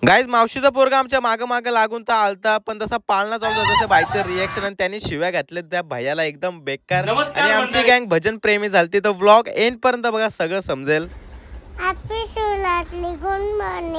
Guys मावशीचा पोरगा आमच्या माग माग लागून तर आलता, पण तसा पाळणा चालू होता. तसं बाईचं रिएक्शन आणि त्यांनी शिव्या घातल्या त्या भैयाला एकदम बेकार. नमस्कार आणि आमची मंडळी. गँग भजन प्रेमी झालती. तर व्लॉग एंड पर्यंत बघा, सगळं समजेल.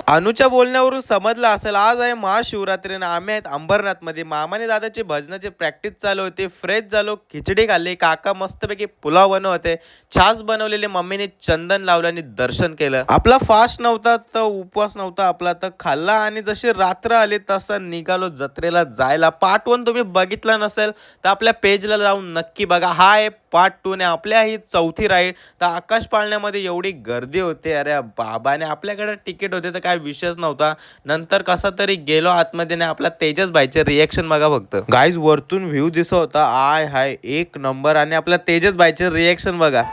अनुच्या बोलण्यावरून समजलं असेल आज आहे महाशिवरात्री आणि आम्ही आहेत अंबरनाथ मध्ये. मामाने दादाची भजनाची प्रॅक्टिस चालू होती. फ्रेश झालो, खिचडी खाल्ली, काका मस्तपैकी पुलाव बनवते, छास बनवलेले, मम्मीने चंदन लावलं आणि दर्शन केलं. आपला फास्ट नव्हता तर उपवास नव्हता आपला, तर खाल्ला आणि जशी रात्र आली तसं निघालो जत्रेला जायला. पार्ट 1 तुम्ही बघितला नसेल तर आपल्या पेजला जाऊन नक्की बघा. हा आहे पार्ट 2 ने आपल्या ही चौथी राईड. तर आकाश पाळण्यामध्ये एवढी गर्दी होते, अरे बाबाने आपल्याकडे तिकीट होते तर काय विषयच नव्हता. नंतर कसा तरी गेलो आतमध्ये आणि आपला तेजस भाईचे रिएक्शन बघा फक्त. गाईज वरतून व्ह्यू दिसत होता, आय हाय एक नंबर. आणि आपल्या तेजस भाईचे रिएक्शन बघा.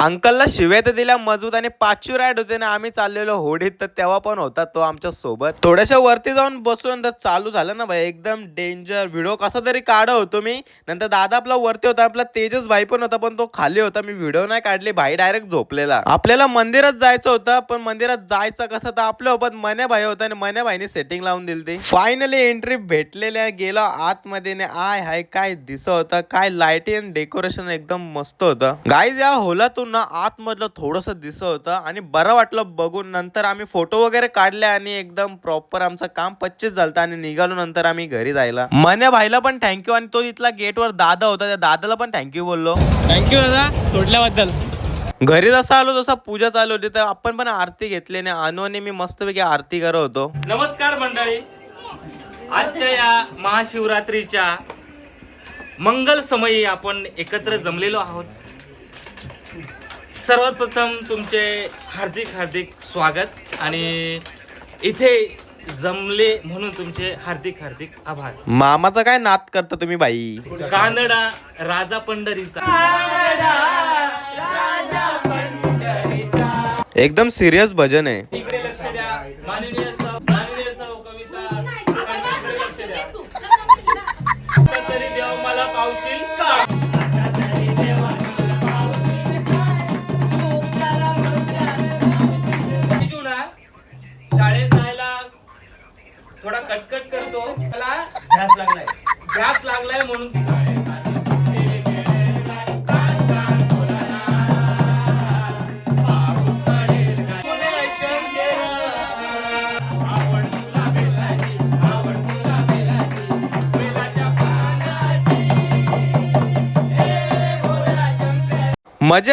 अंकलला शिव्या तर दिल्या मजबूत आणि 5वी राईड होते ना. आम्ही चाललेलो होडीत, तर तेव्हा पण होता तो आमच्या सोबत. थोड्याशा वरती जाऊन बसून तर चालू झालं ना भाई, एकदम डेंजर. व्हिडिओ कसा तरी काढ होतो मी. नंतर दादा आपला वरती होता, आपला तेजस भाई पण होता, पण तो खाली होता. मी व्हिडिओ नाही काढली, भाई डायरेक्ट झोपलेला. आपल्याला मंदिरात जायचं होतं, पण मंदिरात जायचं कसं तर आपल्या सोबत मन्या भाई होता आणि मन्या भाईने सेटिंग लावून दिली ती. फायनली एंट्री भेटलेल्या, गेला आतमध्ये ने. आय हाय काय दिसत होतं, काय लाईटिंग आणि डेकोरेशन एकदम मस्त होतं. गाईज या होलातून ना आतमधलं थोडस दिसत होतं आणि बरं वाटलं बघून. नंतर आम्ही फोटो वगैरे काढले आणि एकदम प्रॉपर आमचं काम 25 झालं आणि निघालो नंतर आम्ही घरी जायला. मन्या भाईला पण थँक्यू आणि तो इथला गेटवर दादा होता, त्या दादाला पण थँक्यू बोललो. थँक्यू दादा सोडल्याबद्दल. घरी जसा आलो तसा पूजा चालू होती, तर आपण पण आरती घेतली आणि अनु आणि मी मस्तपैकी आरती करत होतो. नमस्कार मंडळी. आजच्या या महाशिवरात्रीच्या मंगल समयी आपण एकत्र जमलेलो आहोत. सर्वात प्रथम तुमचे हार्दिक हार्दिक स्वागत आणि इथे जमले म्हणून तुमचे हार्दिक हार्दिक आभार. मामाचा काय नाद करता तुम्ही बाई. कानडा राजा पंढरीचा. एकदम सिरियस भजन आहे. इकडे लक्ष द्या. माननीय सौ कविता इकडे लक्ष द्या. आता तरी देव मला पावशील का? शाळेत जायला थोडा कटकट करतो, त्याला ध्यास लागलाय म्हणून. मजा